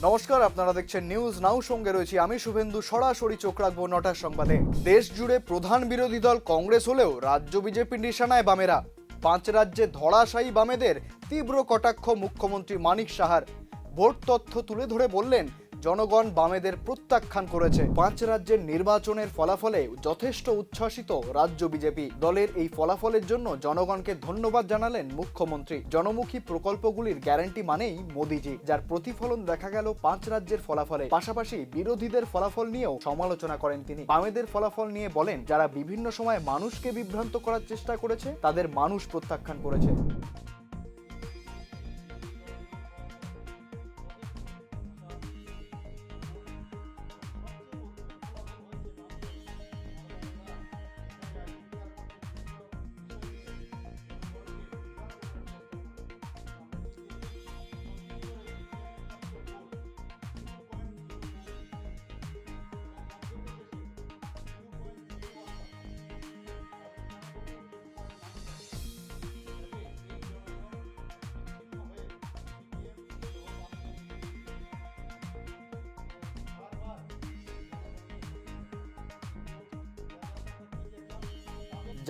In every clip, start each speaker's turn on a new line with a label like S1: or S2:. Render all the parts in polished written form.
S1: নমস্কার, আপনারা দেখছেন নিউজ নাও, সঙ্গে রয়েছি আমি শুভেন্দু। সরাসরি চোখ রাখবো 9টার সংবাদে। দেশ জুড়ে প্রধান বিরোধী দল কংগ্রেস হলেও রাজ্য বিজেপির নিশানায় বামেরা। 5 রাজ্যে ধরাশায়ী বামেদের তীব্র কটাক্ষ মুখ্যমন্ত্রী মানিক সাহার। ভোট তথ্য তুলে ধরে বললেন, জনগণ বামেদের প্রত্যাখ্যান করেছে। 5 রাজ্যের নির্বাচনের ফলাফলে যথেষ্ট উচ্ছ্বাসিত রাজ্য বিজেপি। দলের এই ফলাফলের জন্য জনগণকে ধন্যবাদ জানালেন মুখ্যমন্ত্রী। জনমুখী প্রকল্পগুলির গ্যারান্টি মানেই মোদিজি, যার প্রতিফলন দেখা গেল 5 রাজ্যের ফলাফলে। পাশাপাশি বিরোধীদের ফলাফল নিয়েও সমালোচনা করেন তিনি। বামেদের ফলাফল নিয়ে বলেন, যারা বিভিন্ন সময় মানুষকে বিভ্রান্ত করার চেষ্টা করেছে তাদের মানুষ প্রত্যাখ্যান করেছে।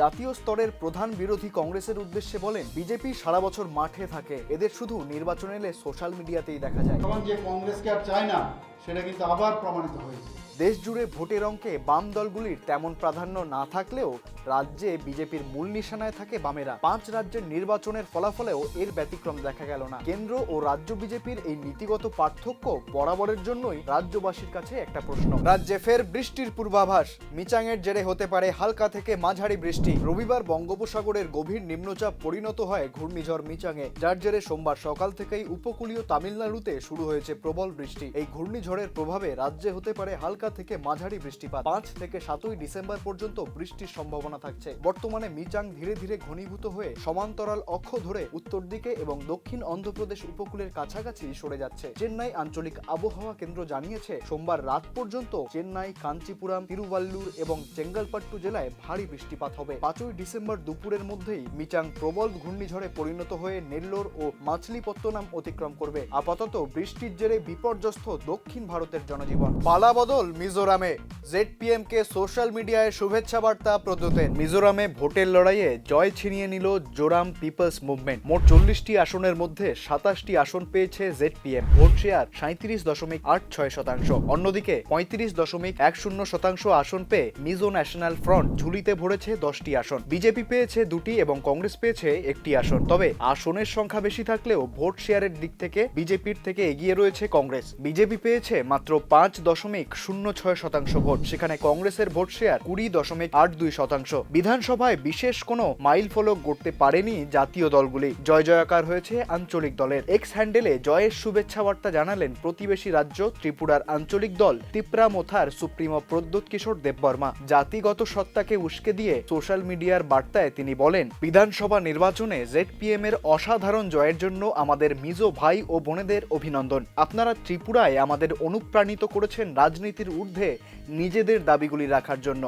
S1: জাতীয় স্তরের প্রধান বিরোধী কংগ্রেসের উদ্দেশ্যে বলেন, বিজেপি সারা বছর মাঠে থাকে, এদের শুধু নির্বাচন এলে সোশ্যাল মিডিয়াতেই দেখা যায়।
S2: যে কংগ্রেসকে আর চায় না সেটা কিন্তু আবার প্রমাণিত হয়েছে।
S1: দেশ জুড়ে ভোটের অঙ্কে বাম দলগুলির তেমন প্রাধান্য না থাকলেও রাজ্যে বিজেপির মূল নিশানায় থাকে বামেরা। 5 রাজ্যের নির্বাচনের ফলাফলেও এর ব্যতিক্রম দেখা গেল না। কেন্দ্র ও রাজ্য বিজেপির এই নীতিগত পার্থক্য বরাবরের জন্যই রাজ্যবাসীর কাছে একটা প্রশ্ন। রাজ্যে ফের বৃষ্টির পূর্বাভাস। মিচাংয়ের জেরে হতে পারে হালকা থেকে মাঝারি বৃষ্টি। রবিবার বঙ্গোপসাগরের গভীর নিম্নচাপ পরিণত হয় ঘূর্ণিঝড় মিচাংয়ে, যার জেরে সোমবার সকাল থেকেই উপকূলীয় তামিলনাড়ুতে শুরু হয়েছে প্রবল বৃষ্টি। এই ঘূর্ণিঝড়ের প্রভাবে রাজ্যে হতে পারে হালকা থেকে মাঝারি বৃষ্টিপাত। 5 থেকে 7 ডিসেম্বর পর্যন্ত বৃষ্টির সম্ভাবনা থাকছে। বর্তমানে মিচাং ধীরে ধীরে ঘনীভূত হয়ে সমান্তরাল অক্ষ ধরে উত্তর দিকে এবং দক্ষিণ অন্ধ্রপ্রদেশ উপকূলের কাছাকাছি সরে যাচ্ছে। চেন্নাই আঞ্চলিক আবহাওয়া কেন্দ্র জানিয়েছে, সোমবার রাত পর্যন্ত চেন্নাই, কাঞ্চিপুরম, তিরুভাল্লুর এবং চেঙ্গালপাট্টু জেলায় ভারী বৃষ্টিপাত হবে। 5 ডিসেম্বর দুপুরের মধ্যেই মিচাং প্রবল ঘূর্ণিঝড়ে পরিণত হয়ে নেল্লোর ও মাছলিপত্তনম অতিক্রম করবে। আপাতত বৃষ্টির জেরে বিপর্যস্ত দক্ষিণ ভারতের জনজীবন। পালাবদল মিজোরামে। জেডপিএম কে সোশ্যাল মিডিয়ায় শুভেচ্ছা বার্তা প্রদ্যুতের। মিজোরামে ভোটের লড়াইয়ে জয় ছিনিয়ে নিল জোরাম পিপলস মুভমেন্ট। মোট 40টি আসনের মধ্যে 27টি আসন পেয়েছে জেডপিএম। Vote share 37.86%। অন্যদিকে 35.10% আসন পেয়ে মিজো ন্যাশনাল ফ্রন্ট ঝুলিতে ভরেছে 10টি আসন। বিজেপি পেয়েছে 2টি এবং কংগ্রেস পেয়েছে 1টি আসন। তবে আসনের সংখ্যা বেশি থাকলেও ভোট শেয়ারের দিক থেকে বিজেপির থেকে এগিয়ে রয়েছে কংগ্রেস। বিজেপি পেয়েছে মাত্র 5.06% ভোট, সেখানে কংগ্রেসের ভোট শেয়ার 20.82%। বিধানসভায় বিশেষ কোনো মাইল ফলক গড়তে পারেনি জাতীয় দলগুলি। জয় জয়াকার হয়েছে আঞ্চলিক দলের। এক্স হ্যান্ডেলে জয়ের শুভেচ্ছা বার্তা জানালেন প্রতিবেশী রাজ্য ত্রিপুরার আঞ্চলিক দল ত্রিপুরা মোথার সুপ্রিমো প্রদ্যোৎ কিশোর দেববর্মা। জাতিগত সত্তাকে উস্কে দিয়ে সোশ্যাল মিডিয়ার বার্তায় তিনি বলেন, বিধানসভা নির্বাচনে জেডপিএম এর অসাধারণ জয়ের জন্য আমাদের মিজো ভাই ও বোনেদের অভিনন্দন। আপনারা ত্রিপুরায় আমাদের অনুপ্রাণিত করেছেন রাজনীতির ঊর্ধ্বে নিজেদের দাবিগুলি রাখার জন্য।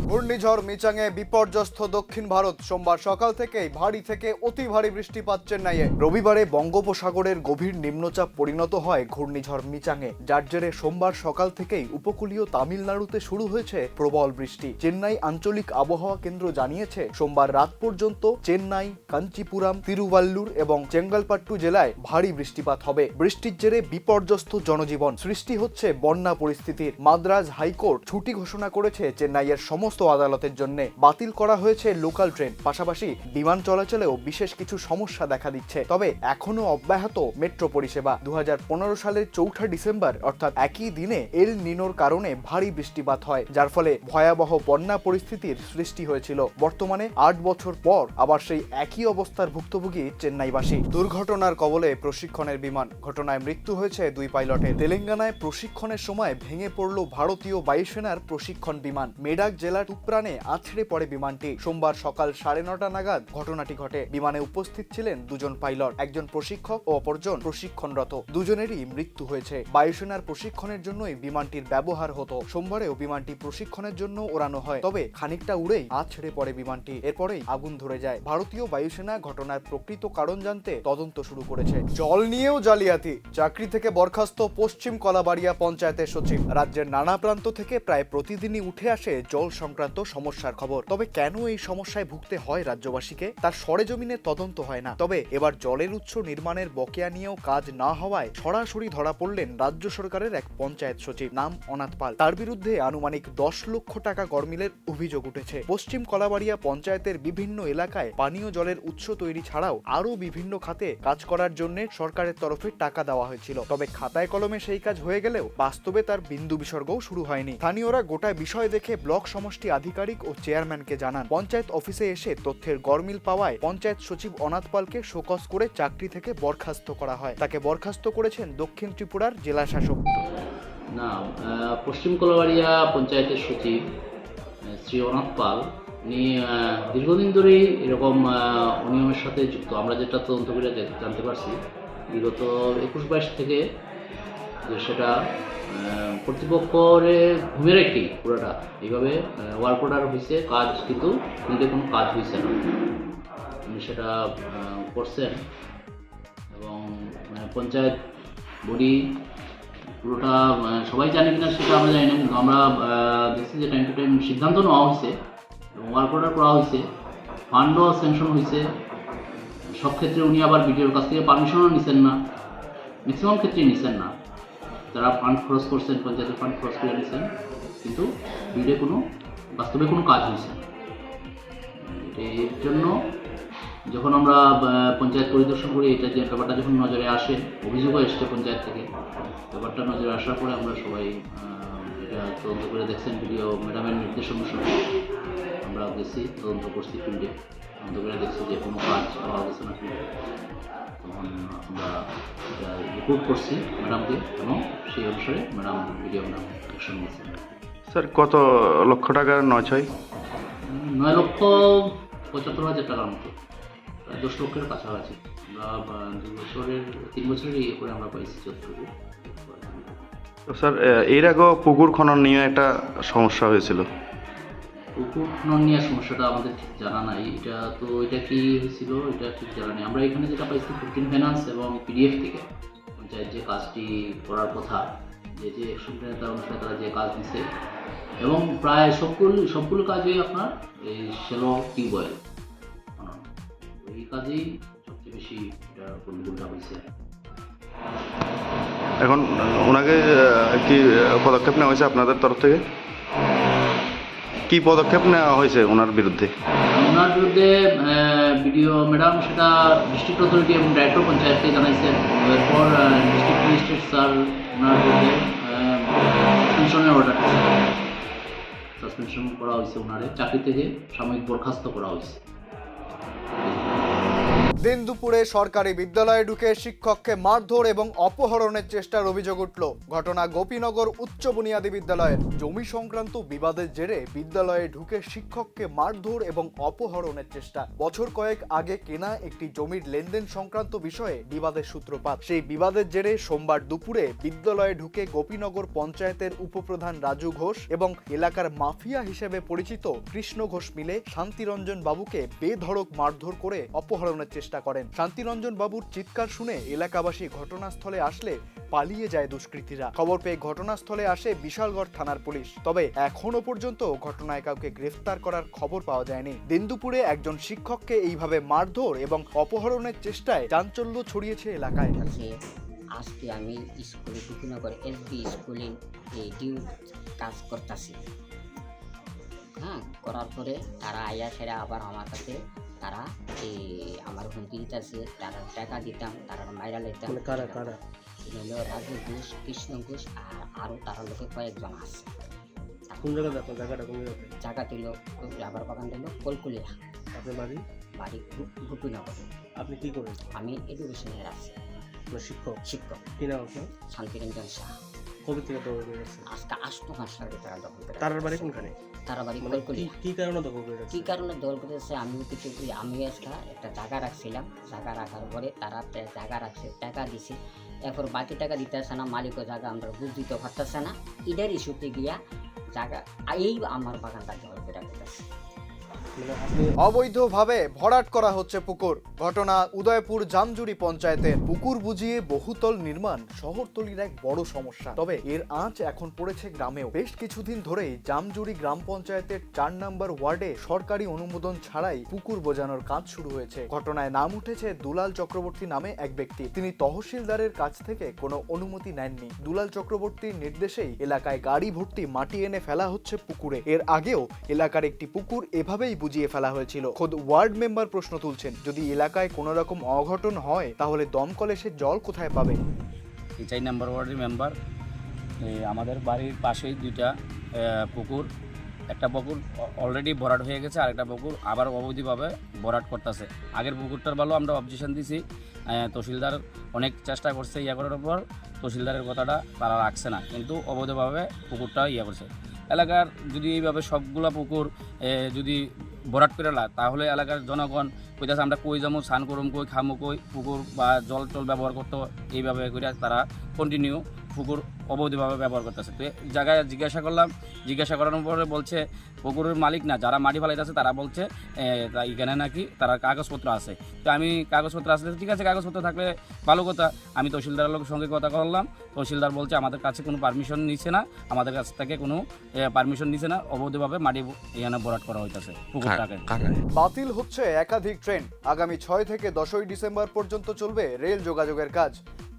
S1: ঘূর্ণিঝড় মিচাংয়ে বিপর্যস্ত দক্ষিণ ভারত। সোমবার সকাল থেকেই ভারী থেকে অতি ভারী বৃষ্টিপাত চেন্নাইয়ে। রবিবারে বঙ্গোপসাগরের গভীর নিম্নচাপ পরিণত হয় ঘূর্ণিঝড় মিচাংয়ে, যার জেরে সোমবার সকাল থেকেই উপকূলীয় তামিলনাড়ুতে শুরু হয়েছে প্রবল বৃষ্টি। চেন্নাই আঞ্চলিক আবহাওয়া কেন্দ্র জানিয়েছে, সোমবার রাত পর্যন্ত চেন্নাই, কাঞ্চিপুরম, তিরুভাল্লুর এবং চেঙ্গালপাট্টু জেলায় ভারী বৃষ্টিপাত হবে। বৃষ্টির জেরে বিপর্যস্ত জনজীবন। সৃষ্টি হচ্ছে বন্যা পরিস্থিতির। মাদ্রাজ হাইকোর্ট ছুটি ঘোষণা করেছে চেন্নাইয়ের সমস্ত আদালতের জন্য। বাতিল করা হয়েছে লোকাল ট্রেন। পাশাপাশি বিমান চলাচলেও বিশেষ কিছু সমস্যা দেখা দিচ্ছে। তবে এখনো অব্যাহত মেট্রো পরিষেবা। 2015 সালের 4 ডিসেম্বর অর্থাৎ একই দিনে এল নিনোর কারণে ভারী বৃষ্টিপাত হয়, যার ফলে ভয়াবহ বন্যা পরিস্থিতির সৃষ্টি হয়েছিল। বর্তমানে 8 বছর পর আবার সেই একই অবস্থার ভুক্তভোগী চেন্নাইবাসী। দুর্ঘটনার কবলে প্রশিক্ষণের বিমান। ঘটনায় মৃত্যু হয়েছে 2 পাইলটের। তেলেঙ্গানায় প্রশিক্ষণের সময় ভেঙে পড়ল ভারতীয় বায়ুসেনার প্রশিক্ষণ বিমান। মেডাক জেলার তুপ্রানে আছড়ে পড়ে বিমানটি। সোমবার সকাল 9:30 নাগাদ ঘটনাটি ঘটে। বিমানে উপস্থিত ছিলেন দুজন পাইলট, একজন প্রশিক্ষক ও অপরজন প্রশিক্ষণরত। দুজনেরই মৃত্যু হয়েছে। বায়ুসেনার প্রশিক্ষণের জন্যই বিমানটির ব্যবহার হতো। সোমবারেও বিমানটি প্রশিক্ষণের জন্য ওড়ানো হয়, তবে খানিকটা উড়েই আছড়ে পড়ে বিমানটি। এরপরেই আগুন ধরে যায়। ভারতীয় বায়ুসেনা ঘটনার প্রকৃত কারণ জানতে তদন্ত শুরু করেছে। জল নিয়েও জালিয়াতি, চাকরি থেকে বরখাস্ত পশ্চিম কলাবাড়িয়া পঞ্চায়েতের সচিব। রাজ্যের নানা প্রান্ত থেকে প্রায় প্রতিদিনই উঠে আসে জল সংক্রান্ত সমস্যার খবর। তবে কেন এই সমস্যায় ভুগতে হয় রাজ্যবাসীকে, তার সরেজমিনে তদন্ত হয় না। তবে এবার জলের উৎস নির্মাণের বকেয়া নিয়েও কাজ না হওয়ায় সরাসরি ধরা পড়লেন রাজ্য সরকারের এক পঞ্চায়েত সচিব, নাম অনাথ পাল। তার বিরুদ্ধে আনুমানিক 10 লক্ষ টাকা গরমিলের অভিযোগ উঠেছে। পশ্চিম কলাবাড়িয়া পঞ্চায়েতের বিভিন্ন এলাকায় পানীয় জলের উৎস তৈরি ছাড়াও আরো বিভিন্ন খাতে কাজ করার জন্য সরকারের তরফে টাকা দেওয়া হয়েছিল। তবে খাতায় কলমে সেই কাজ হয়ে গেলেও বাস্তবে তার বিন্দু বিসর্গও শুরু হয়নি। স্থানীয়রা গোটা বিষয় দেখে ব্লক সমষ্টি আধিকারিক ও চেয়ারম্যানকে জানান। পঞ্চায়েত অফিসে এসে তথ্যের গরমিল পাওয়ায় পঞ্চায়েত সচিব অনাথ পালকে শোকজ করে চাকরি থেকে বরখাস্ত করা হয়। তাকে বরখাস্ত করেছেন দক্ষিণ ত্রিপুরার জেলা শাসক।
S3: না, পশ্চিম কলাবাড়িয়া পঞ্চায়েতের সচিব শ্রী অনাথ পাল উনি দীর্ঘদিন ধরেই এরকম অনিয়মের সাথে যুক্ত। আমরা যেটা তদন্ত করে জানতে পারছি বিগত 21-22 থেকে, যে সেটা কর্তৃপক্ষরে ঘুমে রেখেই পুরোটা এইভাবে ওয়ার্ক অর্ডার হয়েছে, কাজ কিন্তু ফিল্ডে কোনো কাজ হয়েছে না। উনি সেটা করছেন এবং পঞ্চায়েত বডি পুরোটা সবাই জানে কিনা সেটা আমরা জানি না, কিন্তু আমরা দেখছি যে টাইম টু টাইম সিদ্ধান্ত নেওয়া হয়েছে এবং ওয়ার্ক অর্ডার করা হয়েছে, ফান্ডও স্যাংশন হয়েছে। সব ক্ষেত্রে উনি আবার বিডিওর কাছ থেকে পারমিশনও নিচ্ছেন না, ম্যাক্সিমাম ক্ষেত্রেই নিচ্ছেন না। তারা ফান্ড খরচ করছেন, পঞ্চায়েতের ফান্ড খরচ করে নিচ্ছেন, কিন্তু বিডে কোনো বাস্তবে কোনো কাজ হয়েছে না। এর জন্য যখন আমরা পঞ্চায়েত পরিদর্শন করি, এটা যে ব্যাপারটা যখন নজরে আসে, অভিযোগও এসছে পঞ্চায়েত থেকে, ব্যাপারটা নজরে আসার পরে আমরা সবাই এটা তদন্ত করে দেখছেন। ভিডিও ম্যাডামের নির্দেশ অনুসারে আমরা গেছি, তদন্ত করছি ফিল্ডে, তদন্ত করে দেখছি যে কোনো কাজ পাওয়া গেছে না ফিল্ডে। তখন আমরা এটা রিপোর্ট করছি ম্যাডামকে এবং সেই অনুসারে ম্যাডাম ভিডিও ম্যাডাম অ্যাকশন নিয়েছেন।
S4: স্যার, কত লক্ষ টাকার নয় ছয়?
S3: 9,75,000 টাকার মতো, প্রায় 10 লক্ষের কাছাকাছি। আমরা 3 বছরের ইয়ে করে আমরা পাইছি যতটুকু।
S4: তো স্যার, এর আগেও পুকুর খনন নিয়ে একটা সমস্যা হয়েছিল।
S3: পুকুর খনন নিয়ে সমস্যাটা আমাদের ঠিক জানা নাই। এটা কি হয়েছিল এটা ঠিক জানা নেই। আমরা এখানে যেটা পাইছি ফুটিন ফাইন্যান্স এবং পিডিএফ থেকে পঞ্চায়েত যে কাজটি করার কথা, যে অ্যাকশন প্ল্যান তার অনুসারে তারা যে কাজ দিচ্ছে, এবং প্রায় সবগুলো কাজই আপনার এই শ্যালো টিউবওয়েল, এই কাজেই সবচেয়ে বেশি এটা গন্ডগোলটা হয়েছে।
S4: এখন ওনাকে কি পদক্ষেপ নেওয়া হয়েছে আপনাদের তরফ থেকে? কি পদক্ষেপ নেওয়া হয়েছে ওনার বিরুদ্ধে?
S3: ওনার বিরুদ্ধে বিডিও ম্যাডাম সেটা ডিস্ট্রিক্ট অথরিটি এবং ডাইরেক্টর পঞ্চায়েতকে জানাইছেন। এরপর ডিস্ট্রিক্ট ম্যাজিস্ট্রেট স্যার ওনার বিরুদ্ধে সাসপেনশনের অর্ডার সাসপেনশন করা হয়েছে, ওনারে চাকরি থেকে সাময়িক বরখাস্ত করা হয়েছে।
S1: দিন দুপুরে সরকারি বিদ্যালয়ে ঢুকে শিক্ষককে মারধর এবং অপহরণের চেষ্টার অভিযোগ উঠল। ঘটনা গোপীনগর উচ্চ বুনিয়াদী বিদ্যালয়ের। জমি সংক্রান্ত বিবাদের জেরে বিদ্যালয়ে ঢুকে শিক্ষককে মারধর এবং অপহরণের চেষ্টা। বছর কয়েক আগে কেনা একটি জমির লেনদেন সংক্রান্ত বিষয়ে বিবাদের সূত্রপাত। সেই বিবাদের জেরে সোমবার দুপুরে বিদ্যালয়ে ঢুকে গোপীনগর পঞ্চায়েতের উপপ্রধান রাজু ঘোষ এবং এলাকার মাফিয়া হিসেবে পরিচিত কৃষ্ণ ঘোষ মিলে শান্তিরঞ্জন বাবুকে বেধড়ক মারধর করে অপহরণের চেষ্টা করেন। শান্তিরঞ্জন বাবুর চিৎকার শুনে এলাকাবাসী ঘটনাস্থলে আসলে পালিয়ে যায় দুষ্কৃতীরা। খবর পেয়ে ঘটনাস্থলে আসে বিশালগড় থানার পুলিশ। তবে এখনো পর্যন্ত ঘটনায় কাউকে গ্রেফতার করার খবর পাওয়া যায়নি। দিন দুপুরে একজন শিক্ষককে এইভাবে মারধর এবং অপহরণের চেষ্টায় চাঞ্চল্য ছড়িয়েছে এলাকায়।
S5: আজকে আমি স্কুলে গোপীনগর এসবি স্কুলে কাজ করতেছি। করার পরে তারা আইয়া সেরা আবার আমার কাছে তারা আমার হুমকি দিতেছে, তারা টাকা দিতাম, তারা মাইরা লেতাম। হলো রাজু ঘোষ, কৃষ্ণ ঘোষ আর আরও তারা লোকে কয়েকজন আছে।
S6: কোন জায়গা দেখো? জায়গাটা কোন
S5: জায়গা দিল রাবার বাগান দিল কলকুলিয়া।
S6: আপনার বাড়ি?
S5: বাড়ি গোপীনগর।
S6: আপনি কি করেন?
S5: আমি এডুকেশনের আছি।
S6: শিক্ষক?
S5: শিক্ষক।
S6: কি নাম আপনার?
S5: শান্তিরঞ্জন শাহ।
S6: কবে থেকে দখল করে রাখছে?
S5: আজকে 8 মাস আগে তারা দখল করে
S6: তার বাড়ি কোনখানে?
S5: তারা বাড়ি
S6: মানে
S5: কলকলি।
S6: কি কারণে দখল করে রাখছে?
S5: কী কারণে দল করেছে আমিও কিছু আমি আজকে একটা জায়গা রাখছিলাম, জায়গা রাখার পরে তারা জায়গা রাখছে, টাকা দিছে, এরপর বাকি টাকা দিতে আসে না, মালিকও জায়গা আমরা বুঝ দিতে পারতেছে না, ইডার ইস্যুতে গিয়া জায়গা এই আমার বাগানটা দল করে রেখেছে।
S6: মানে আপনি
S1: অবৈধভাবে ভরাট করা হচ্ছে পুকুর। ঘটনা উদয়পুর জামজুড়ি পঞ্চায়েতের। পুকুর বুঝিয়ে বহুতল নির্মাণ শহরতলির এক বড় সমস্যা, তবে এর আঁচ এখন পড়েছে গ্রামেও। বেশ কিছুদিন ধরেই জামজুড়ি গ্রাম পঞ্চায়েতের 4 নম্বর ওয়ার্ডে সরকারি অনুমোদন ছাড়াই পুকুর বোজানোর কাজ শুরু হয়েছে। ঘটনায় নাম উঠেছে দুলাল চক্রবর্তী নামে এক ব্যক্তি। তিনি তহসিলদারের কাছ থেকে কোনো অনুমতি নেননি। দুলাল চক্রবর্তীর নির্দেশেই এলাকায় গাড়ি ভর্তি মাটি এনে ফেলা হচ্ছে পুকুরে। এর আগেও এলাকার একটি পুকুর এভাবেই বুঝিয়ে ফেলা হয়েছিল। খোদ ওয়ার্ড মেম্বার প্রশ্ন তুলছেন, যদি এলাকায় কোনো রকম অঘটন হয় তাহলে দমকল এসে জল কোথায় পাবে?
S7: 4 নম্বর ওয়ার্ডের মেম্বার। আমাদের বাড়ির পাশেই 2টা পুকুর, একটা পুকুর অলরেডি ভরাট হয়ে গেছে, আরেকটা পুকুর আবার অবৈধভাবে ভরাট করতেছে। আগের পুকুরটার ভালো আমরা অবজেকশন দিছি, তহসিলদার অনেক চেষ্টা করছে ইয়া করার পর তহসিলদারের কথাটা তারা রাখছে না, কিন্তু অবৈধভাবে পুকুরটা ইয়া করছে। এলাকার যদি এইভাবে সবগুলা পুকুর যদি ভরাট করে না, তাহলে এলাকার জনগণ কইতাছে আমরা কই যাবো, স্নান করুম কই, খামো কই, পুকুর বা জল টল ব্যবহার করতে এইভাবে করে তারা কন্টিনিউ পুকুর অবৈধভাবে ব্যবহার করতেছে। তো জায়গায় জিজ্ঞাসা করানোর পরে বলছে পুকুরের মালিক না, যারা মাটি ফালাইতেছে তারা বলছে এখানে নাকি তারা কাগজপত্র আছে। তো আমি কাগজপত্র আসলে ঠিক আছে, কাগজপত্র থাকলে ভালো কথা। আমি তহসিলদারের লোকের সঙ্গে কথা বললাম, তহসিলদার বলছে আমাদের কাছে কোনো পারমিশন নিচ্ছে না, আমাদের কাছ থেকে কোনো পারমিশন নিচ্ছে না, অবৈধভাবে মাটি এখানে ভরাট করা হইতেছে পুকুরটাকে।
S1: বাতিল হচ্ছে একাধিক ট্রেন। আগামী 6 থেকে 10ই ডিসেম্বর পর্যন্ত চলবে রেল যোগাযোগের কাজ।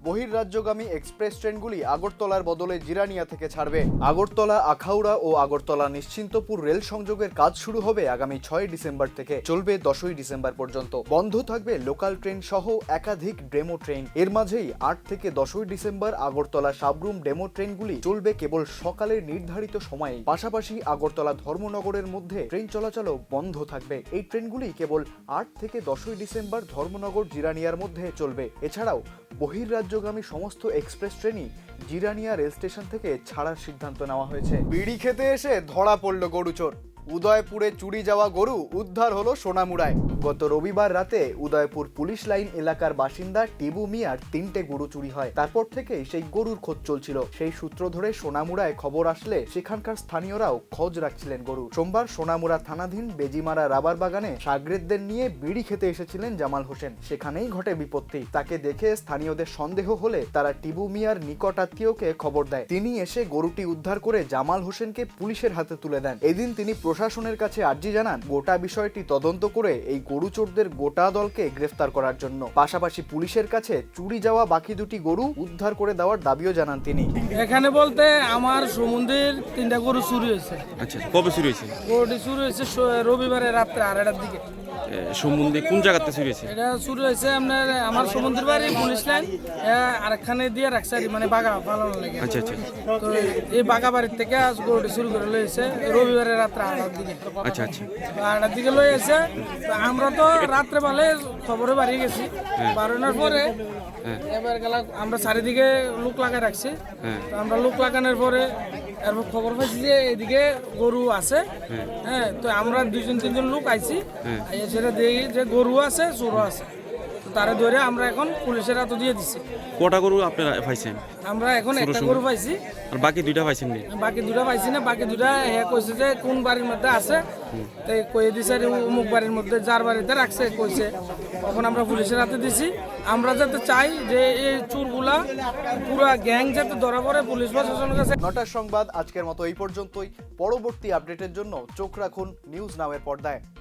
S1: বহির্রাজ্যগামী এক্সপ্রেস ট্রেনগুলি আগরতলার বদলে জিরানিয়া থেকে ছাড়বে। আগরতলা, আখাউড়া ও আগরতলা নিশ্চিন্তপুর রেল সংযোগের কাজ শুরু হবে আগামী 6 ডিসেম্বর থেকে, চলবে 10ই ডিসেম্বর পর্যন্ত। বন্ধ থাকবে লোকাল ট্রেন সহ একাধিক ডেমো ট্রেন। এর মাঝেই 8 থেকে 10ই ডিসেম্বর আগরতলা সাবরুম ডেমো ট্রেনগুলি চলবে কেবল সকালের নির্ধারিত সময়ে। পাশাপাশি আগরতলা ধর্মনগরের মধ্যে ট্রেন চলাচলও বন্ধ থাকবে। এই ট্রেনগুলি কেবল 8 থেকে 10ই ডিসেম্বর ধর্মনগর জিরানিয়ার মধ্যে চলবে। এছাড়াও বহির্রাজ্যগামী সমস্ত এক্সপ্রেস ট্রেনই জিরানিয়া রেল স্টেশন থেকে ছাড়ার সিদ্ধান্ত নেওয়া হয়েছে। বিড়ি খেতে এসে ধরা পড়ল গরুচোর। উদয়পুরে চুরি যাওয়া গরু উদ্ধার হলো সোনামুড়ায়। গত রবিবার রাতে উদয়পুর পুলিশ লাইন এলাকার বাসিন্দা টিবু মিয়ার 3টে গরু চুরি হয়। তারপর থেকেই সেই গরুর খোঁজ চলছিল। সেই সূত্র ধরে সোনামুড়ায় খবর আসলে সেখানকার স্থানীয়রাও খোঁজ রাখছিলেন গরু। সোমবার সোনামুড়া থানাধীন বেজিমারা রাবার বাগানে সাগরেদদের নিয়ে বিড়ি খেতে এসেছিলেন জামাল হোসেন। সেখানেই ঘটে বিপত্তি। তাকে দেখে স্থানীয়দের সন্দেহ হলে তারা টিবু মিয়ার নিকট আত্মীয়কে খবর দেয়। তিনি এসে গরুটি উদ্ধার করে জামাল হোসেনকে পুলিশের হাতে তুলে দেন। এদিন তিনি প্রশাসনের কাছে আর্জি জানান গোটা বিষয়টি তদন্ত করে এই গরু চোরদের গোটা দলকে গ্রেফতার করার জন্য। পাশাপাশি পুলিশের কাছে চুরি যাওয়া বাকি 2টি গরু উদ্ধার করে দেওয়ার দাবিও জানান তিনি।
S8: এখানে বলতে আমার সমুদ্রের 3টা গরু চুরি হয়েছে।
S9: আচ্ছা, কবে চুরি হয়েছে?
S8: গরুটি চুরি হয়েছে রবিবারে রাত্রে 2:30টার দিকে।
S9: সম্বন্ধে কোন জায়গাতে চুরি হয়েছে?
S8: এটা চুরি হয়েছে আমার সমুদ্রের বাড়ি পুলিশ লাইন আরেকখানে দিয়ে রাখছে, মানে বাগা পালানোর লেগে।
S9: আচ্ছা আচ্ছা
S8: তো এই বাগা বাড়ির থেকে আজ গরুটি চুরি করে লয়েছে রবিবারে রাত্রে 2:30টার দিকে।
S9: আচ্ছা আচ্ছা
S8: 2:30টার দিকে লয়েছে। আমরা তো রাত্রে বেলা খবরে বাড়ি গেছি, বাড়ানোর পরে এবার গেলাম আমরা চারিদিকে লোক লাগাই রাখছি। তো আমরা লোক লাগানোর পরে এরপর খবর পাইছি যে এদিকে গরু আছে। হ্যাঁ, তো আমরা 2-3জন লোক আইছি, সেটা দেখি যে গরু আছে, চোরও আছে। তো তারা ধরে আমরা এখন পুলিশের হাতে দিয়ে দিচ্ছি।
S9: কটা গরু আপনারা পাইছেন?
S8: আমরা এখন একটা গরু পাইছি,
S9: আর বাকি 2টা পাইছেন নি?
S8: বাকি 2টা পাইছি না। বাকি 2টা কইছে যে কোন বাড়ির মধ্যে আছে, তাই কয়ে দিছে অমুক বাড়ির মধ্যে, যার বাড়িতে রাখছে কইছে। তখন আমরা পুলিশের হাতে দিছি। আমরা যাতে চাই যে এই চোরগুলা পুরো গ্যাং যাতে ধরা পড়ে পুলিশ প্রশাসনের কাছে।
S1: 9টার সংবাদ আজকের মতো এই পর্যন্তই। পরবর্তী আপডেটের জন্য চোখ রাখুন নিউজ নাওয়ের পর্দায়।